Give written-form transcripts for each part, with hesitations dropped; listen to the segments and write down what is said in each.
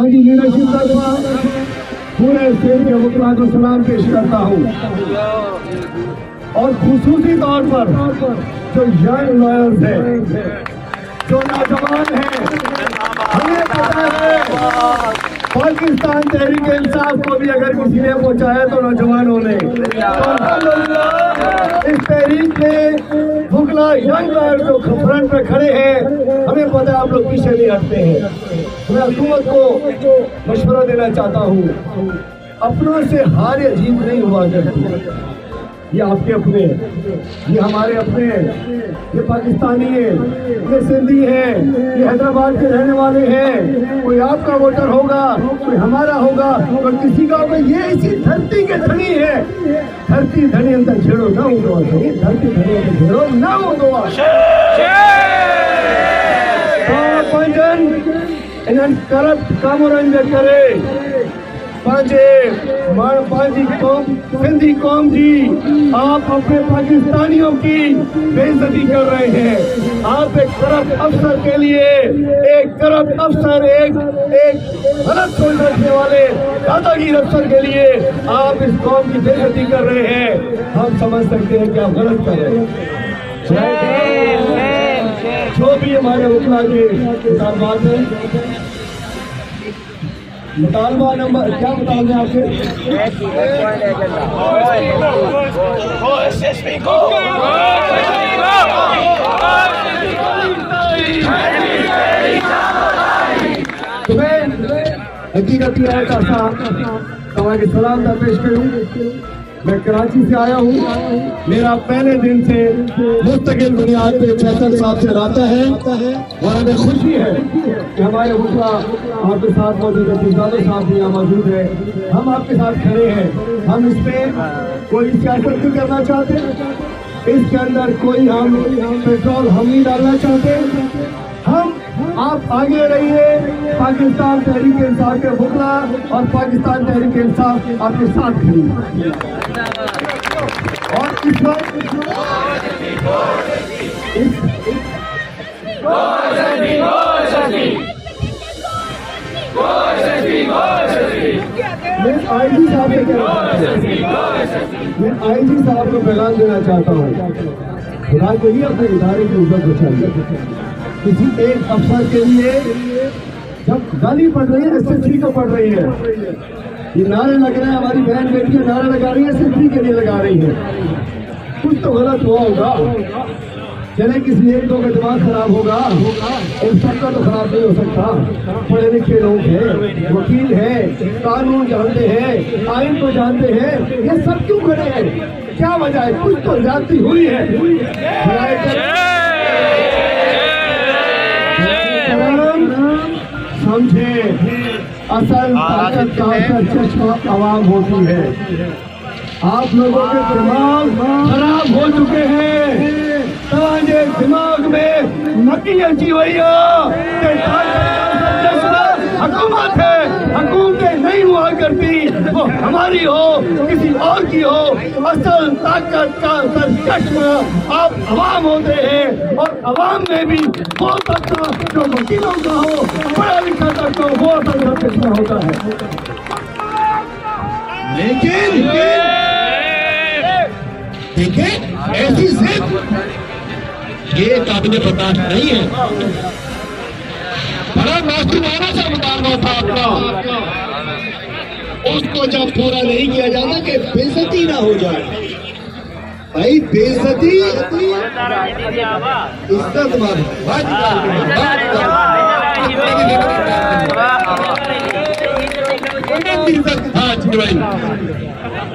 की लीडरशिप का पूरे स्टेट के वकला को सलाम पेश करता हूँ और खुसूसी तौर पर जो यंग लॉयर्स हैं, जो नौजवान हैं, हमें पता है पाकिस्तान तहरीक इंसाफ को भी अगर किसी ने पहुंचाया तो नौजवानों ने। इस तहरीक में वकला यंग लॉयर जो फ्रंट पे खड़े हैं, हमें पता है आप लोग पीछे नहीं हटते हैं। मैं हुकूमत को मशवरा देना चाहता हूँ, अपनों से हार या जीत नहीं हुआ करती। ये आपके अपने, ये हमारे अपने, ये पाकिस्तानी है, ये सिंधी है, ये हैदराबाद के रहने वाले हैं। कोई आपका वोटर होगा, कोई हमारा होगा, और किसी का होगा। ये इसी धरती के धनी है। धरती धनी अंदर छेड़ो ना हो दो, धरती धनी अंदर छेड़ो ना हो दो। पंजन इन्हनि करप्ट कामरनि जे करे पांजी कौम, सिंधी कौम जी, आप अपने पाकिस्तानियों की बेइज्जती कर रहे हैं। आप एक करप्ट अफसर के लिए, एक करप्ट अफसर, एक गलत सोच रखने वाले दादागिरी अफसर के लिए आप इस कौम की बेइज्जती कर रहे हैं। हम समझ सकते हैं कि आप गलत कर रहे हैं। जो भी हमारे वकला के मुतालबात हैं, मुतालबा नंबर क्या मुतालबा आपके? हकीकत यह है कि सलाम पेश करूँ। मैं कराची से आया हूँ। मेरा पहले दिन से मुस्तकिल बुनियाद पे फैसल साहब से रब्ता है और हमें खुशी है कि हमारे वकला आपके साथ मौजूद है। तीजादे साहब भी यहाँ मौजूद है। हम आपके साथ खड़े हैं। हम इसमें कोई सियासत नहीं करना चाहते, इसके अंदर कोई हम पेट्रोल हम नहीं डालना चाहते। हम आप आगे रहिए, पाकिस्तान तहरीक इंसाफ के वकला और पाकिस्तान तहरीक इंसाफ आपके साथ खड़ी है। और इस वक्त मैं आईजी साहब से कह रहा हूँ, मैं आईजी साहब को पैगाम देना चाहता हूँ, खुदा के लिए अपने इदारे की इज्जत बचाइए। किसी एक अफसर के लिए जब गाली पड़ रही है, SSG को पड़ रही है, ये नारे लग रहे हैं, हमारी बहन बेटियां नारे लगा रही है, SSG के लिए लगा रही है। कुछ तो गलत हुआ होगा। चले किसी एक दो का दिमाग खराब होगा, इन सबका तो खराब नहीं हो सकता। पढ़े लिखे लोग हैं, वकील हैं, कानून जानते हैं, आइन को जानते हैं, ये सब क्यों खड़े हैं? क्या वजह है? कुछ तो ज्यादती हुई है। समझे, असल ताकत का असर चश्मा आवाम होती है। आप लोगों के दिमाग खराब हो चुके हैं। ताजे दिमाग में नकी अची वही हुकूमत है, हुकूमतें नहीं हुआ करती, वो हमारी हो किसी और की हो। असल ताकत का असर चश्मा आप अवाम होते हैं, और अवाम में भी वो तबका जो वकीलों का हो, पढ़ा लिखा तबका, वो असल चश्मा होता है। लेकिन देखिए, ऐसी जिद ये काबिल बर्दाश्त नहीं है। बड़ा मासूमाना सा मुतालबा था आपका, उसको जब पूरा नहीं किया जाता कि बेइज्जती ना हो जाए। भाई बेइज्जती इज्जत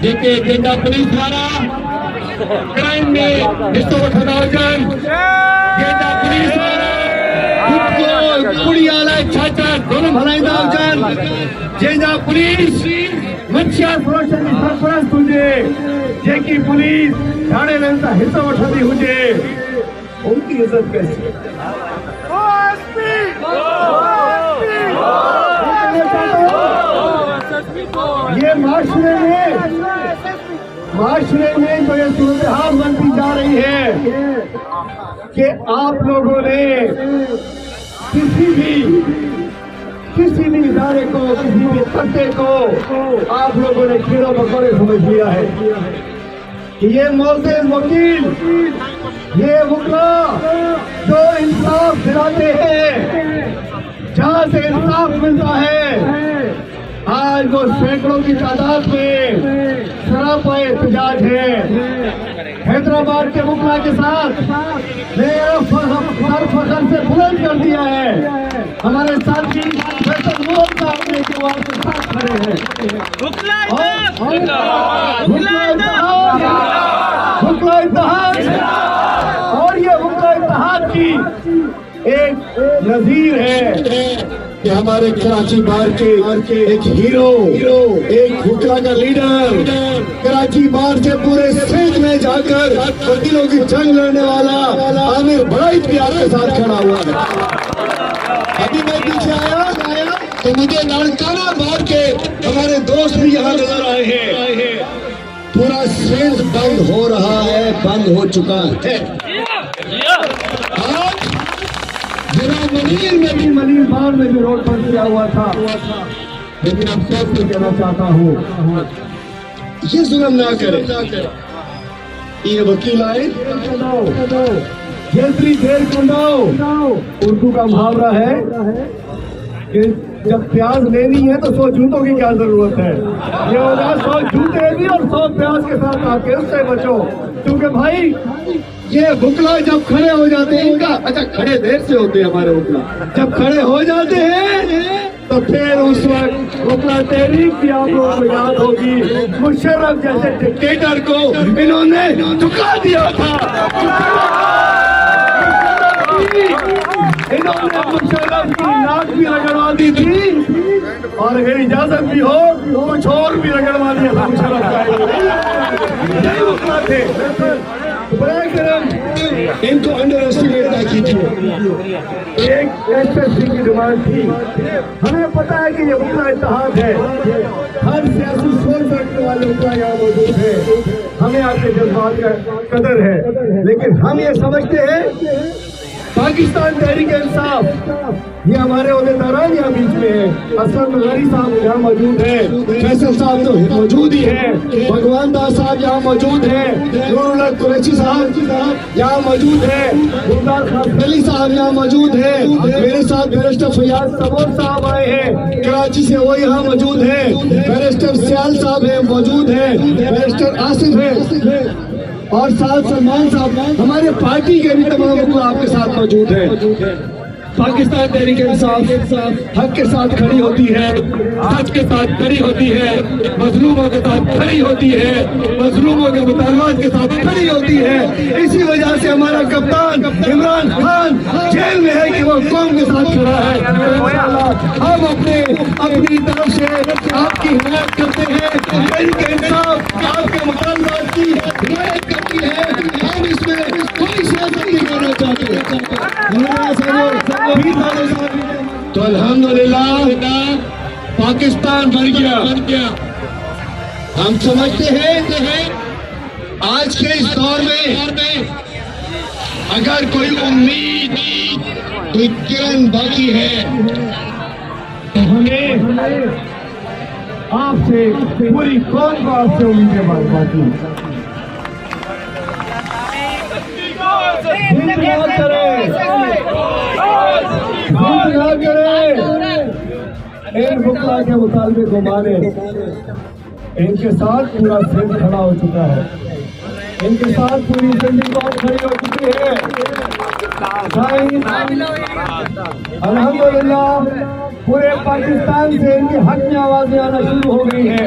जेके जेका पुलिस वारा क्राइम में हिस्सो वठंदा हुजनि, जेका पुलिस वारा कुड़ी आला छाछा ज़ुल्म हलाईंदा हुजनि, जंहिंजा पुलिस मच्छियार फरोशनि जी सरपरस्त हुजे, जेकी पुलिस थाणेदारनि सां हिस्सो वठंदी हुजे, उनकी इज्जत कैसी? ये माशरे में जो ये सूरत हाल बनती जा रही है कि आप लोगों ने किसी भी किसी भी इदारे को, किसी भी तबके को आप लोगों ने कीड़ों मकोड़े समझ लिया है कि ये मोअज़्ज़िज़ वकील, ये वकला जो इंसाफ दिलाते हैं, जहाँ से इंसाफ मिलता है, आज वो सैकड़ों की तादाद में सरापा एहतजाज है। हैदराबाद के वकला के साथ मेरा सर फखर से बुलंद कर दिया है। हमारे साथी फैसल मोहम्मद साहब ने जो आपके साथ खड़े हैं, वकला इत्तेहाद, और ये वकला इत्तेहाद की एक नजीर है कि हमारे कराची बार के एक हीरो, एक वकला का लीडर, कराची बार से पूरे सिंध में जाकर वकीलों की जंग लड़ने वाला आमिर बड़ाइच भी आपके साथ खड़ा हुआ है। अभी मैं पीछे आया तो मुझे नानकाना बार के हमारे दोस्त भी यहाँ नजर आए हैं। पूरा सिंध बंद हो रहा है, बंद हो चुका है। आज जिला मनीर में भी, मनीर बार में भी रोड बंद किया हुआ था, लेकिन अफसोस से कहना चाहता हूँ ये जुल्म ना करे। ये वकील आए जैसी देर को उर्दू का मुहावरा है कि जब प्याज लेनी है तो 100 जूतों की क्या जरूरत है। ये होगा 100 जूते भी और 100 प्याज के साथ आके उससे बचो, क्योंकि भाई ये वकला जब खड़े हो जाते हैं, इनका अच्छा खड़े देर से होते हैं हमारे वकला, जब खड़े हो जाते हैं तो फिर उस वक्त वकला तहरीक की आप लोगों को याद होगी, मुशर्रफ जैसे डिक्टेटर को इन्होंने झुका दिया था। इन्होंने मुशर्रफ की नाक भी रगड़वा दी थी, और अगर इजाजत भी हो कुछ और भी रगड़वा दिया था मुशर्रफ का। यही वकला थे, इनको अंडर एस्टिमेट ना कीजिए। एक एसएससी की डिमांड थी, हमें पता है कि ये वकला इत्तेहाद है, हर सियासी सोच रखने वाले वकला यहाँ मौजूद है, हमें आपके जज्बात का कदर है, लेकिन हम ये समझते हैं पाकिस्तान तहरीक इंसाफ ये हमारे अहदेदारान यहाँ बीच में है। असद गनी साहब यहाँ मौजूद है, फैसल साहब तो मौजूद ही है, भगवान दास साहब यहाँ मौजूद है, नूरुल्लाह कुरैशी साहब यहाँ मौजूद है, गुलजार खान अली साहब यहाँ मौजूद है, मेरे साथ बैरिस्टर फैयाज सबोर साहब आए हैं कराची से, वो यहाँ मौजूद है, बैरिस्टर सियाल साहब है मौजूद है, बैरिस्टर आसिफ है, और साथ सलमान साहब हमारे पार्टी के भी तमाम लोग आपके साथ मौजूद हैं। पाकिस्तान तहरीक इंसाफ हक के साथ खड़ी होती है, सच के साथ खड़ी होती है, मजलूमों के साथ खड़ी होती है, मजलूमों के मुतालबात के साथ खड़ी होती है। इसी वजह से हमारा कप्तान इमरान खान जेल में है कि वो कौम के साथ खड़ा है। हम अपनी तरफ से आपकी हिमायत करते हैं, तहरीक इंसाफ आपके मुतालबात की हिमायत करती है, हम इसमें कोई सियासत नहीं करना चाहते। तो अल्हम्दुलिल्लाह पाकिस्तान बन गया। हम समझते हैं आज के इस दौर में अगर कोई उम्मीद, कोई किरण बाकी है तो हमें आपसे, पूरी कौम को आपसे उम्मीदें बाकी इन वकला के मुतालबे को माने। इनके साथ पूरा सिंध खड़ा हो चुका है, इनके साथ पूरी जिंदगी बहुत खड़ी हो चुकी है। अल्हम्दुलिल्लाह पूरे पाकिस्तान से इनके हक में आवाजें आना शुरू हो गई है।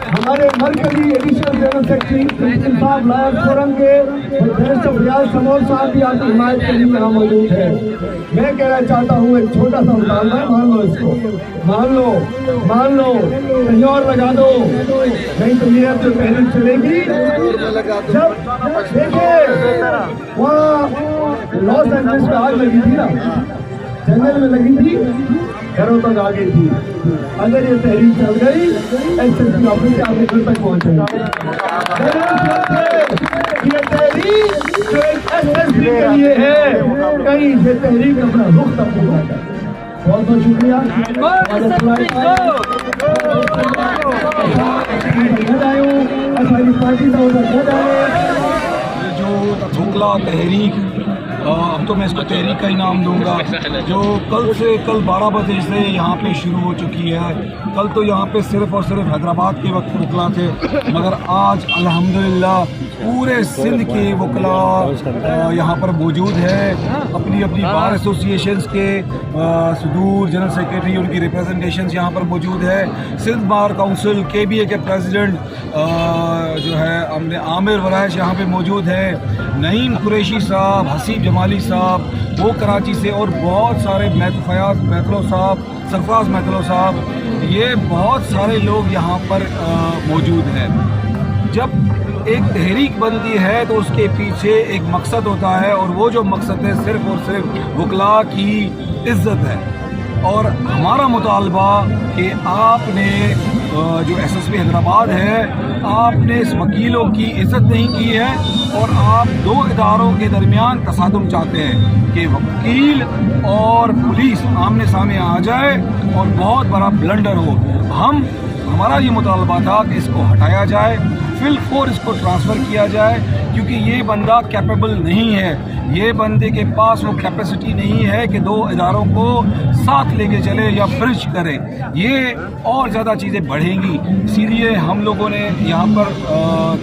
हमारे मरकजी एडिशनल जनरल सेक्रेटरी साहब लायक फोरम के बैरिस्टर फैयाज समोर साहब भी आपकी हिमायत के लिए यहाँ मौजूद है। मैं कहना चाहता हूँ एक छोटा सा मुतालबा, मान लो इसको, मान लो कहीं और लगा दो, नहीं तो ये जो तहरीक चलेगी। जब देखिए वहाँ लॉस एंजल्स में आग लगी थी ना, जंगल में लगी थी, घरों तक आ गई थी। अगर ये तहरीक चल गई एसएसपी ऑफिस से आपके घर तक पहुंचेगी। ये तहरीक जो एक एसएसपी के लिए है, कहीं ये तहरीक अपना रुख तब्दील करता है। बहुत बहुत शुक्रिया। जो बुकला तहरीक, अब तो मैं इसको तहरीक का ही नाम दूंगा, जो कल 12 बजे से यहाँ पे शुरू हो चुकी है। कल तो यहाँ पे सिर्फ और सिर्फ हैदराबाद के वक्त वकला थे, मगर आज अल्हम्दुलिल्लाह पूरे सिंध के वकला यहाँ पर मौजूद है। अपनी अपनी बार एसोसिएशंस के सदूर, जनरल सेक्रेटरी, उनकी रिप्रेजेंटेशंस यहाँ पर मौजूद है। सिंध बार काउंसिल KBA के प्रेसिडेंट जो है हमने आमिर वराइश यहाँ पे मौजूद है। नईम कुरैशी साहब, हसीब जमाली साहब वो कराची से, और बहुत सारे फयाज मैतलो साहब, सरफराज मैतलो साहब, ये बहुत सारे लोग यहाँ पर मौजूद हैं। जब एक तहरीक बनती है तो उसके पीछे एक मकसद होता है, और वो जो मकसद है सिर्फ और सिर्फ वकला की इज़्ज़त है। और हमारा मुतालबा कि आपने जो SSP हैदराबाद है, आपने इस वकीलों की इज़्ज़त नहीं की है, और आप दो इदारों के दरमियान तसादुम चाहते हैं कि वकील और पुलिस आमने सामने आ जाए और बहुत बड़ा ब्लंडर हो। हमारा ये मुतालबा था कि इसको हटाया जाए, फिलफोर इसको ट्रांसफ़र किया जाए, क्योंकि ये बंदा कैपेबल नहीं है। ये बंदे के पास वो कैपेसिटी नहीं है कि दो इदारों को साथ लेके चले या ब्रिज करे। ये और ज़्यादा चीज़ें बढ़ेंगी, इसीलिए हम लोगों ने यहाँ पर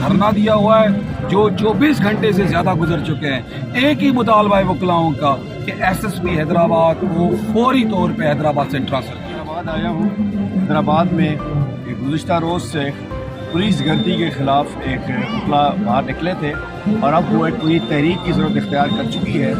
धरना दिया हुआ है, जो 24 घंटे से ज़्यादा गुजर चुके हैं। एक ही मुतालबा है वकलाओं का कि SSP हैदराबाद को फौरी तौर पे हैदराबाद से ट्रांसफ़र। हैदराबाद आया हूँ। हैदराबाद में गुज़िश्ता रोज़ से पुलिस गर्दी के ख़िलाफ़ एक वकला बाहर निकले थे, और अब वो एक पूरी तहरीक की ज़रूरत इख्तियार कर चुकी है।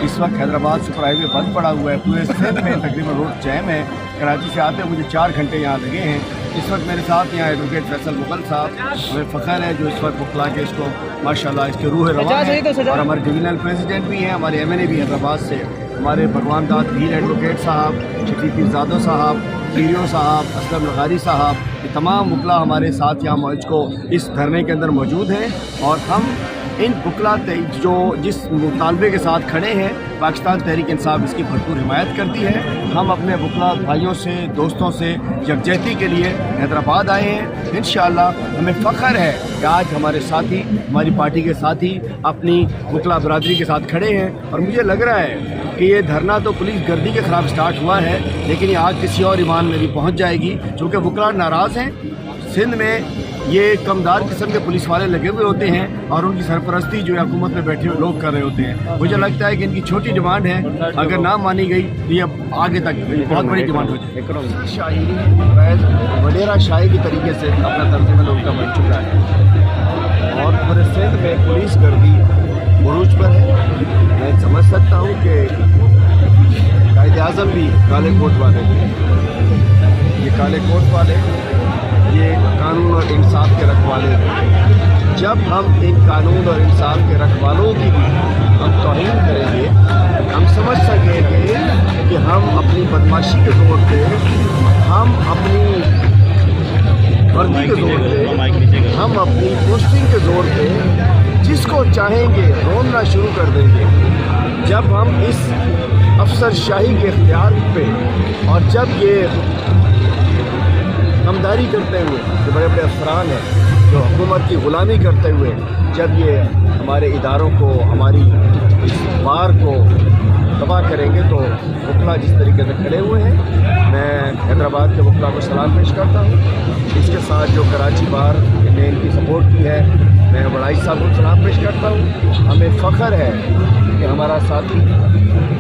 इस वक्त हैदराबाद सुपर हाईवे बंद पड़ा हुआ है, पूरे सिंध में तकरीबन रोड जैम है। कराची से आते मुझे 4 घंटे यहाँ लगे हैं। इस वक्त मेरे साथ यहाँ एडवोकेट फैसल मुगल साहब, हमें फ़ख्र है जो इस वक्त वकला के इसको माशाल्लाह इसके रूह रवा है, और हमारे डिवीजनल प्रेसिडेंट भी हैं, हमारे MNA भी हैदराबाद से, हमारे भगवान दाद भीर एडवोकेट साहब, शफीक पीरजादा साहब, पीरियो साहब, असलम लगारी साहब, ये तमाम वकला हमारे साथ यहाँ मौज को इस धरने के अंदर मौजूद हैं। और हम इन वकला जो जिस मुतालबे के साथ खड़े हैं, पाकिस्तान तहरीक इंसाफ इसकी भरपूर हिमायत करती है। हम अपने वकला भाइयों से, दोस्तों से यकजहती के लिए हैदराबाद आए हैं। इंशाअल्लाह हमें फ़ख्र है कि आज हमारे साथी, हमारी पार्टी के साथी अपनी वकला बरादरी के साथ खड़े हैं। और मुझे लग रहा है कि ये धरना तो पुलिस गर्दी के ख़िलाफ़ स्टार्ट हुआ है, लेकिन ये आज किसी और ईमान में भी पहुँच जाएगी, क्योंकि वकला नाराज़ हैं। सिंध में ये कमदार किस्म के पुलिस वाले लगे हुए होते हैं, और उनकी सरपरस्ती जो हुकूमत में बैठे हुए लोग कर रहे होते हैं। मुझे लगता है कि इनकी छोटी डिमांड है, अगर ना मानी गई तो ये आगे तक बहुत बड़ी डिमांड हो जाए। शाही वडेरा शाही के तरीके से अपना तर्जुमा लोगों का बन चुका है, और पूरे सिंध में पुलिस गर्दी बुरूज पर है। मैं समझ सकता हूँ कि कायदे आज़म भी काले कोट वाले थे। ये काले कोट वाले ये कानून और इंसाफ के रखवाले हैं। जब हम इन कानून और इंसाफ के रखवालों की भी हम तौहीन करेंगे, हम समझ सकेंगे कि हम अपनी बदमाशी के जोर पे, हम अपनी वर्दी के जोर पे, हम अपनी पोस्टिंग के जोर पे जिसको चाहेंगे रोनना शुरू कर देंगे। जब हम इस अफसरशाही के इख्तियार पे, और जब ये कमदारी करते हुए जो बड़े बड़े अफसरान हैं जो हुकूमत की ग़ुलामी करते हुए जब ये हमारे इदारों को, हमारी इस बार को तबाह करेंगे, तो वकला जिस तरीके से खड़े हुए हैं, मैं हैदराबाद के वकला को सलाम पेश करता हूँ। इसके साथ जो कराची बार ने इनकी सपोर्ट की है, मैं वड़ाई साहब को सलाम पेश करता हूँ। हमें फ़ख्र है कि हमारा साथी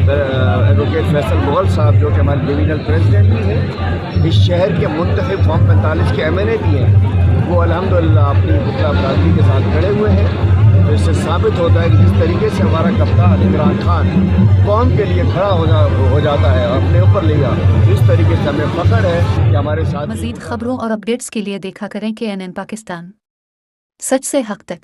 एडवोकेट फैसल मुगल साहब जो कि हमारे डिवीजनल प्रेसिडेंट भी हैं, इस शहर के मुंतखब फॉर्म 45 के MNA भी हैं, वो अल्हम्दुलिल्लाह अपनी वकला बरादरी के साथ खड़े हुए हैं। तो इससे साबित होता है कि जिस तरीके से हमारा कप्तान इमरान खान कौम के लिए खड़ा हो जाता है और अपने ऊपर लिया, इस तरीके से हमें फ़ख्र है कि हमारे साथ। मज़ीद खबरों और अपडेट्स के लिए देखा करें KNN पाकिस्तान, सच से हक तक।